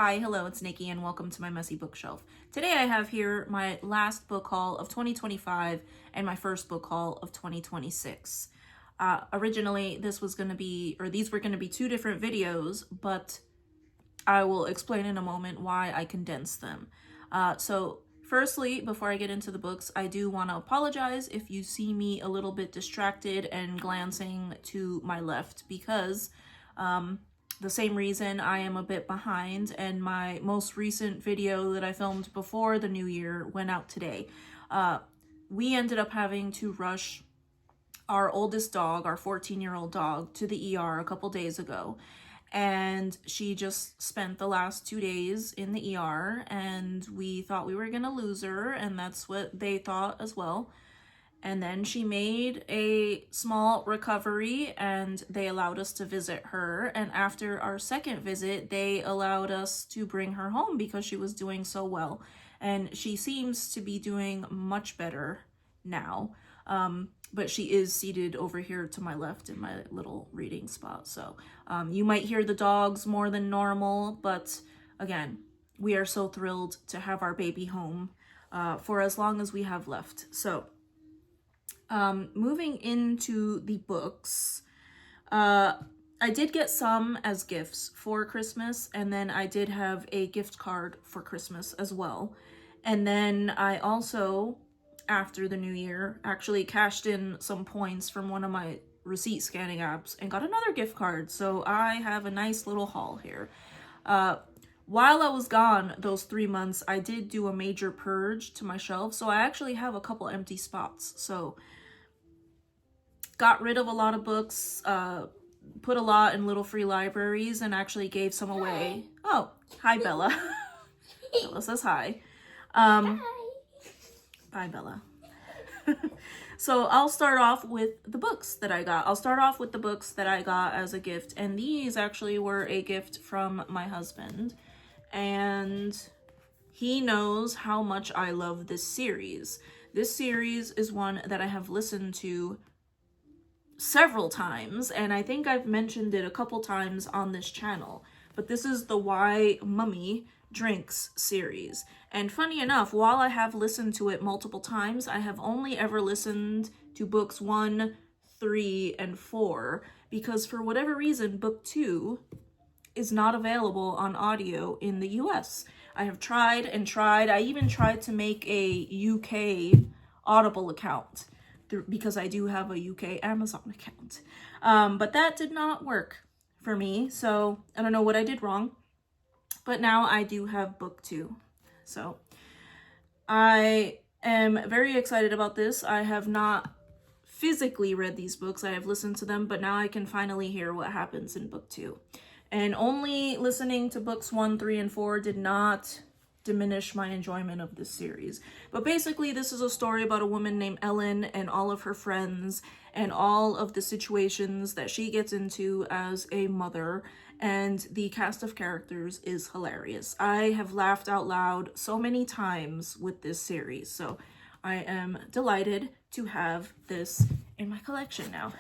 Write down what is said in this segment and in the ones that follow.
Hi, hello, it's Nikki, and welcome to my messy bookshelf. Today I have here my last book haul of 2025 and my first book haul of 2026. Originally, these were going to be two different videos, but I will explain in a moment why I condensed them. So firstly, before I get into the books, I do want to apologize if you see me a little bit distracted and glancing to my left because the same reason I am a bit behind, and my most recent video that I filmed before the new year went out today. We ended up having to rush our oldest dog, our 14-year-old dog, to the ER a couple days ago. And she just spent the last 2 days in the ER, and we thought we were gonna lose her, and that's what they thought as well. And then she made a small recovery and they allowed us to visit her. And after our second visit, they allowed us to bring her home because she was doing so well. And she seems to be doing much better now. But she is seated over here to my left in my little reading spot. So you might hear the dogs more than normal, but again, we are so thrilled to have our baby home for as long as we have left. So moving into the books, I did get some as gifts for Christmas, and then I did have a gift card for Christmas as well. And then I also, after the new year, actually cashed in some points from one of my receipt scanning apps and got another gift card. So I have a nice little haul here. While I was gone those 3 months, I did do a major purge to my shelf. So I actually have a couple empty spots. So got rid of a lot of books, put a lot in little free libraries, and actually gave some away. Oh, hi, Bella. Bella says hi. Bye, Bella. So I'll start off with the books that I got. I'll start off with the books that I got as a gift, and these actually were a gift from my husband, and he knows how much I love this series. This series is one that I have listened to several times, and I think I've mentioned it a couple times on this channel, but this is the Why Mummy Drinks series. And funny enough, while I have listened to it multiple times, I have only ever listened to books 1, 3, and 4, because for whatever reason, book 2 is not available on audio in the US. I have tried and tried. I even tried to make a UK Audible account, because I do have a UK Amazon account. But that did not work for me, so I don't know what I did wrong. But now I do have book 2. So I am very excited about this. I have not physically read these books. I have listened to them, but now I can finally hear what happens in book 2. And only listening to books 1, 3, and 4 did not diminish my enjoyment of this series. But basically, this is a story about a woman named Ellen and all of her friends and all of the situations that she gets into as a mother, and the cast of characters is hilarious. I have laughed out loud so many times with this series, so I am delighted to have this in my collection now.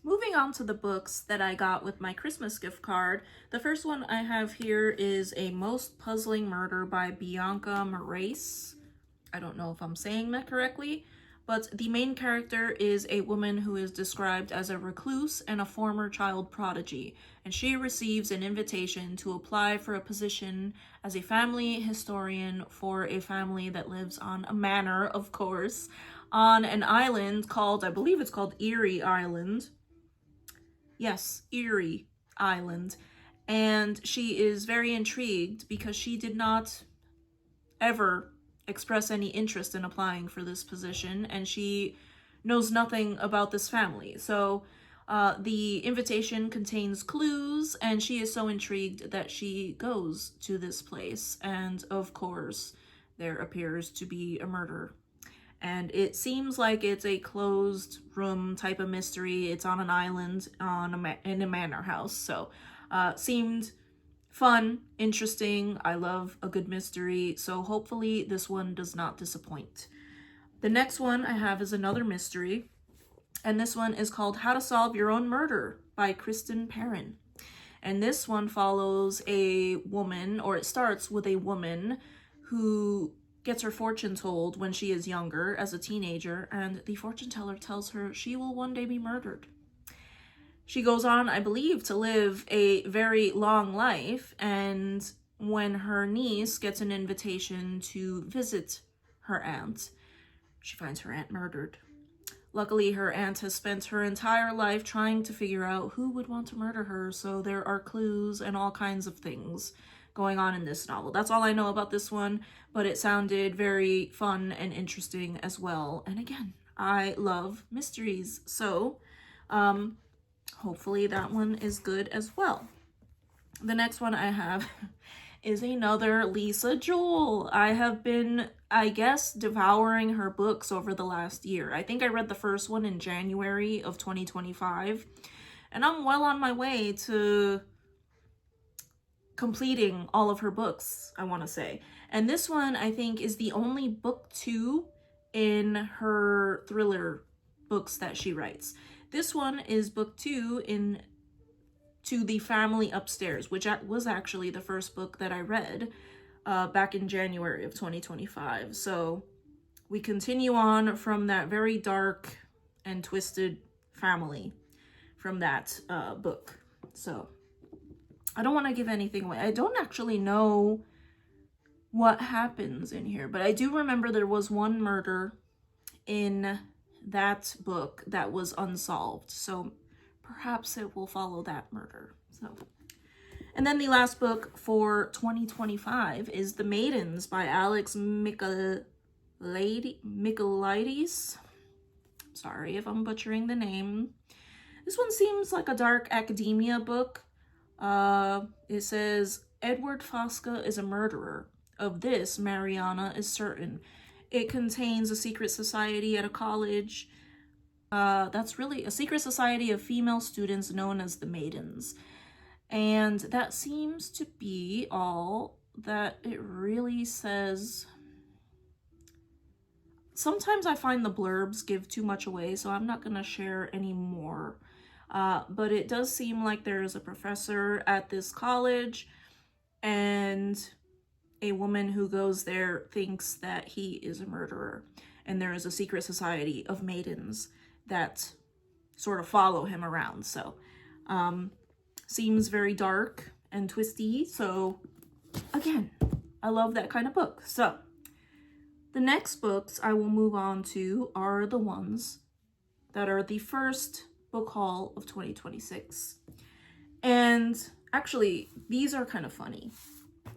Moving on to the books that I got with my Christmas gift card, the first one I have here is A Most Puzzling Murder by Bianca Moraes. I don't know if I'm saying that correctly, but the main character is a woman who is described as a recluse and a former child prodigy, and she receives an invitation to apply for a position as a family historian for a family that lives on a manor, of course, on an island called, I believe it's called Erie Island. Yes, Erie Island. And she is very intrigued because she did not ever express any interest in applying for this position, and she knows nothing about this family. So the invitation contains clues, and she is so intrigued that she goes to this place. And of course, there appears to be a murder. And it seems like it's a closed room type of mystery. It's on an island in a manor house. So seemed fun, interesting. I love a good mystery. So hopefully this one does not disappoint. The next one I have is another mystery. And this one is called How to Solve Your Own Murder by Kristen Perrin. And this one follows a woman, or it starts with a woman who gets her fortune told when she is younger as a teenager, and the fortune teller tells her she will one day be murdered. She goes on, I believe, to live a very long life, and when her niece gets an invitation to visit her aunt, she finds her aunt murdered. Luckily, her aunt has spent her entire life trying to figure out who would want to murder her, so there are clues and all kinds of things going on in this novel. That's all I know about this one, but it sounded very fun and interesting as well. And again, I love mysteries, so hopefully that one is good as well. The next one I have is another Lisa Joel. I have been, I guess, devouring her books over the last year. I think I read the first one in January of 2025, and I'm well on my way to completing all of her books, I want to say. And this one, I think, is the only book 2 in her thriller books that she writes. This one is book 2 in To the Family Upstairs, which was actually the first book that I read back in January of 2025. So we continue on from that very dark and twisted family from that book. So I don't want to give anything away. I don't actually know what happens in here, but I do remember there was one murder in that book that was unsolved. So perhaps it will follow that murder. So, and then the last book for 2025 is The Maidens by Alex Michaelides. Sorry if I'm butchering the name. This one seems like a dark academia book. It says, Edward Fosca is a murderer. Of this, Mariana is certain. It contains a secret society at a college. That's really a secret society of female students known as the Maidens. And that seems to be all that it really says. Sometimes I find the blurbs give too much away, so I'm not going to share any more. But it does seem like there is a professor at this college, and a woman who goes there thinks that he is a murderer. And there is a secret society of maidens that sort of follow him around. So, seems very dark and twisty. So, again, I love that kind of book. So, the next books I will move on to are the ones that are the first book haul of 2026. And actually, these are kind of funny.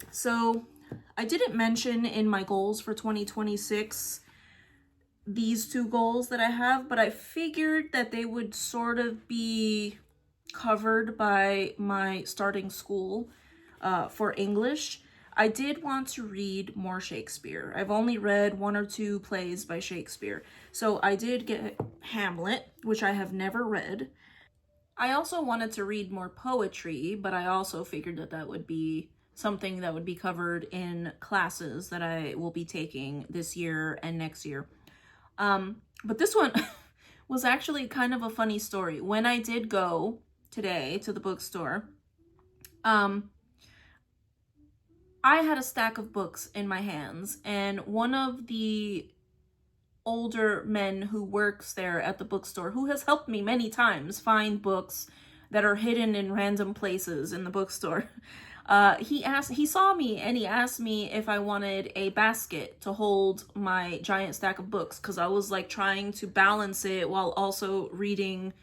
So, I didn't mention in my goals for 2026 these 2 goals that I have, but I figured that they would sort of be covered by my starting school for English. I did want to read more Shakespeare. I've only read 1 or 2 plays by Shakespeare. So I did get Hamlet, which I have never read. I also wanted to read more poetry, but I also figured that that would be something that would be covered in classes that I will be taking this year and next year. But this one was actually kind of a funny story. When I did go today to the bookstore, I had a stack of books in my hands, and one of the older men who works there at the bookstore, who has helped me many times find books that are hidden in random places in the bookstore, he saw me and he asked me if I wanted a basket to hold my giant stack of books, because I was like trying to balance it while also reading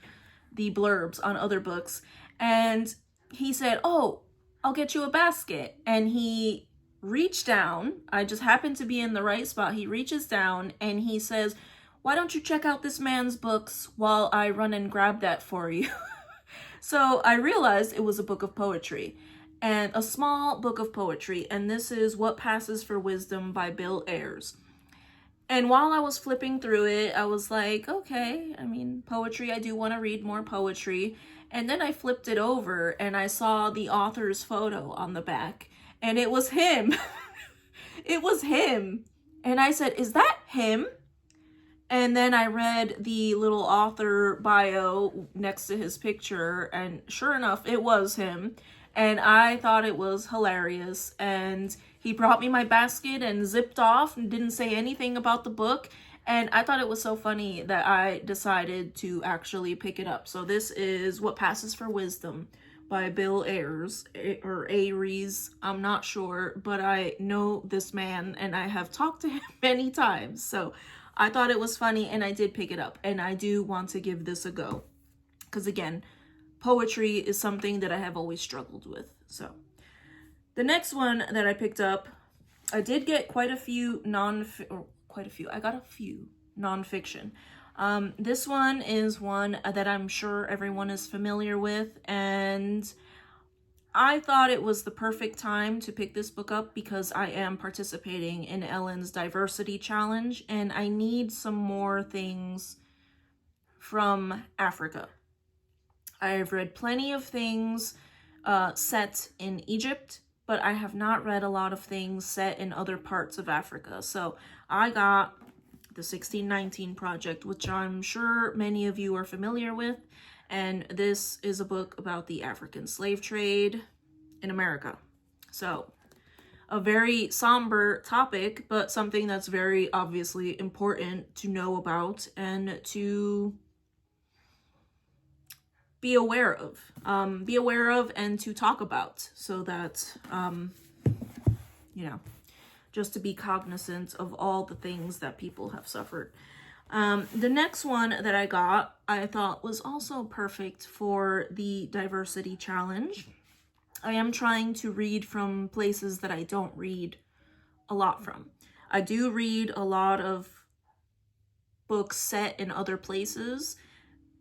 the blurbs on other books. And he said, "Oh, I'll get you a basket." And he reached down. I just happened to be in the right spot. He reaches down and he says, "Why don't you check out this man's books while I run and grab that for you?" So I realized it was a book of poetry, and a small book of poetry. And this is What Passes for Wisdom by Bill Ayers. And while I was flipping through it, I was like, okay, I mean, poetry, I do want to read more poetry. And then I flipped it over and I saw the author's photo on the back, and it was him. It was him. And I said, "Is that him?" And then I read the little author bio next to his picture, and sure enough, it was him. And I thought it was hilarious. And he brought me my basket and zipped off and didn't say anything about the book. And I thought it was so funny that I decided to actually pick it up. So this is What Passes for Wisdom by Bill Ayres, or Aries, I'm not sure, but I know this man and I have talked to him many times. So I thought it was funny and I did pick it up, and I do want to give this a go. Because again, poetry is something that I have always struggled with. So the next one that I picked up, I did get I got a few nonfiction. This one is one that I'm sure everyone is familiar with, and I thought it was the perfect time to pick this book up because I am participating in Ellen's Diversity Challenge, and I need some more things from Africa. I've read plenty of things set in Egypt, but I have not read a lot of things set in other parts of Africa. So I got the 1619 Project, which I'm sure many of you are familiar with. And this is a book about the African slave trade in America. So a very somber topic, but something that's very obviously important to know about and to be aware of and to talk about, so that, just to be cognizant of all the things that people have suffered. The next one that I got, I thought was also perfect for the Diversity Challenge. I am trying to read from places that I don't read a lot from. I do read a lot of books set in other places,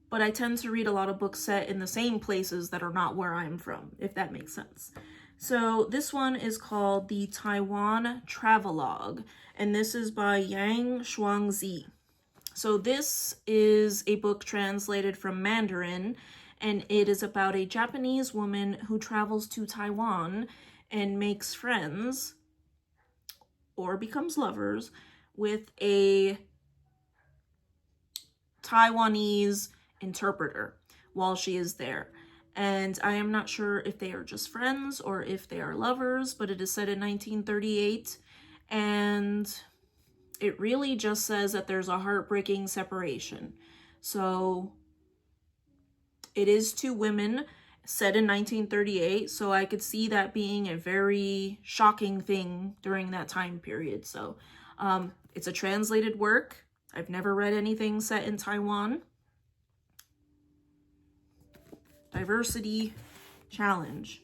but I tend to read a lot of books set in the same places that are not where I'm from, if that makes sense. So this one is called The Taiwan Travelogue, and this is by Yang Shuangzi. So this is a book translated from Mandarin, and it is about a Japanese woman who travels to Taiwan and makes friends, or becomes lovers, with a Taiwanese interpreter while she is there. And I am not sure if they are just friends or if they are lovers, but it is set in 1938, and it really just says that there's a heartbreaking separation. So it is two women, set in 1938, so I could see that being a very shocking thing during that time period. So it's a translated work. I've never read anything set in Taiwan. Diversity Challenge.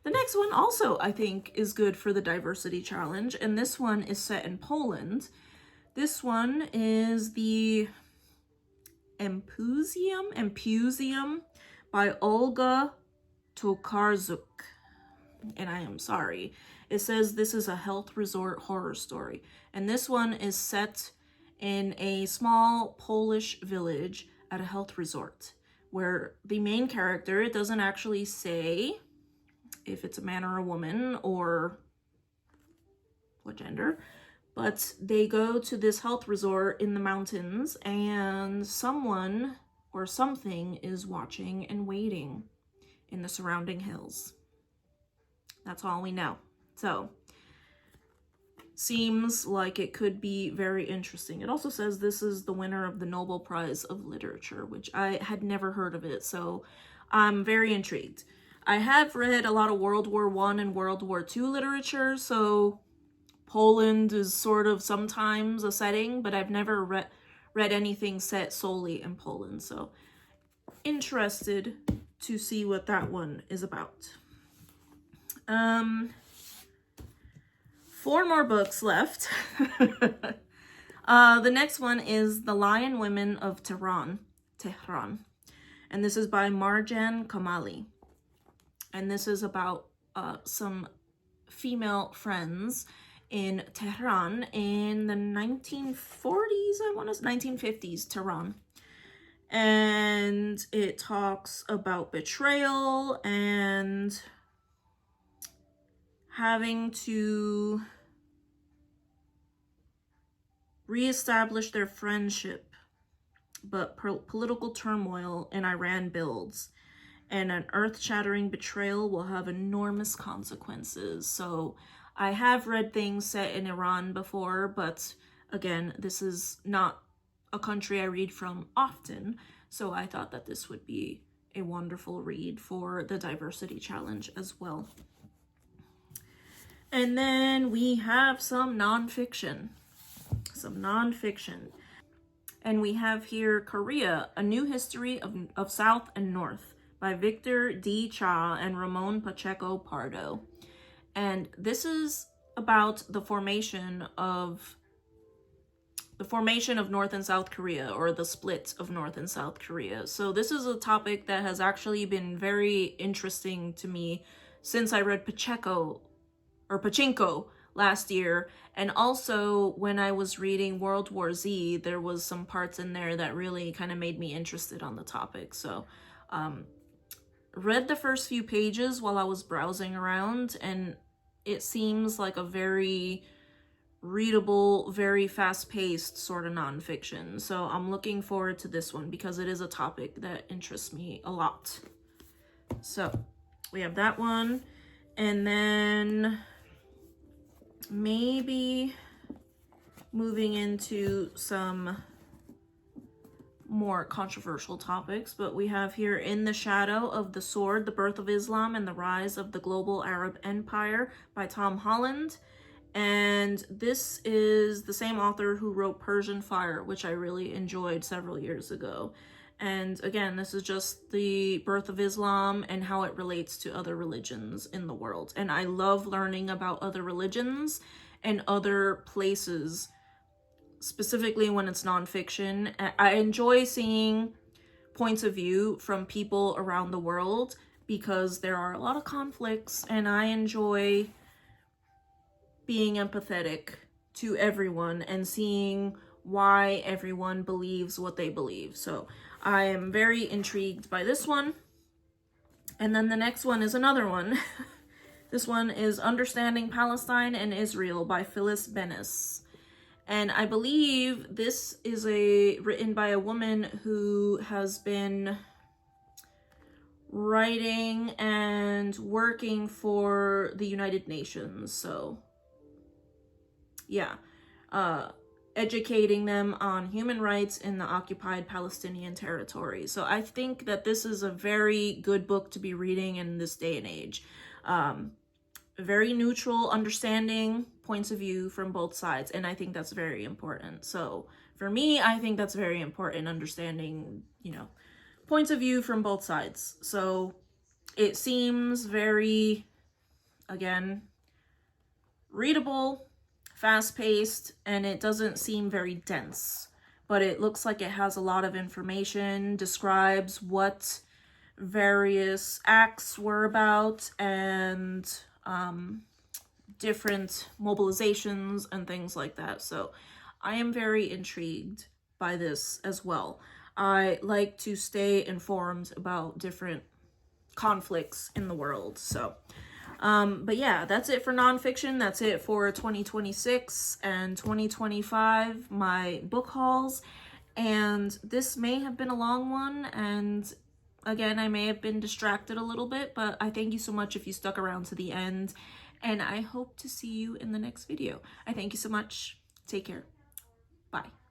The next one also, I think, is good for the Diversity Challenge, and this one is set in Poland. This one is the Empusium by Olga Tokarzuk. And I am sorry. It says this is a health resort horror story. And this one is set in a small Polish village at a health resort, where the main character, it doesn't actually say if it's a man or a woman or what gender, but they go to this health resort in the mountains, and someone or something is watching and waiting in the surrounding hills. That's all we know. So, seems like it could be very interesting. It also says this is the winner of the Nobel Prize of Literature, which I had never heard of it, so I'm very intrigued. I have read a lot of World War I and World War II literature, so Poland is sort of sometimes a setting, but I've never read anything set solely in Poland, so interested to see what that one is about. 4 more books left. The next one is The Lion Women of Tehran. And this is by Marjan Kamali. And this is about some female friends in Tehran in the 1940s, 1950s, Tehran. And it talks about betrayal and having to reestablish their friendship, but political turmoil in Iran builds, and an earth-shattering betrayal will have enormous consequences. So I have read things set in Iran before, but again, this is not a country I read from often, so I thought that this would be a wonderful read for the diversity challenge as well. And then we have some nonfiction. And we have here Korea, A New History of South and North by Victor D. Cha and Ramon Pacheco Pardo. And this is about the formation of North and South Korea, or the split of North and South Korea. So this is a topic that has actually been very interesting to me since I read Pachinko last year, and also when I was reading World War Z, there was some parts in there that really kind of made me interested on the topic. So read the first few pages while I was browsing around, and it seems like a very readable, very fast-paced sort of nonfiction. So I'm looking forward to this one because it is a topic that interests me a lot. So we have that one, and then maybe moving into some more controversial topics, but we have here In the Shadow of the Sword, The Birth of Islam and the Rise of the Global Arab Empire by Tom Holland. And this is the same author who wrote Persian Fire, which I really enjoyed several years ago. And again, this is just the birth of Islam and how it relates to other religions in the world. And I love learning about other religions and other places, specifically when it's nonfiction. I enjoy seeing points of view from people around the world because there are a lot of conflicts, and I enjoy being empathetic to everyone and seeing why everyone believes what they believe. So I am very intrigued by this one. And then the next one is another one. This one is Understanding Palestine and Israel by Phyllis Bennis. And I believe this is written by a woman who has been writing and working for the United Nations. So yeah, educating them on human rights in the occupied Palestinian territory. So I think that this is a very good book to be reading in this day and age. Very neutral, understanding points of view from both sides, and I think that's very important. So for me, I think that's very important, understanding, points of view from both sides. So it seems very, again, readable, fast-paced, and it doesn't seem very dense, but it looks like it has a lot of information, describes what various acts were about, and different mobilizations and things like that. So I am very intrigued by this as well. I like to stay informed about different conflicts in the world. So but yeah, that's it for nonfiction. That's it for 2026 and 2025, my book hauls. And this may have been a long one, and again, I may have been distracted a little bit, but I thank you so much if you stuck around to the end, and I hope to see you in the next video. I thank you so much. Take care. Bye.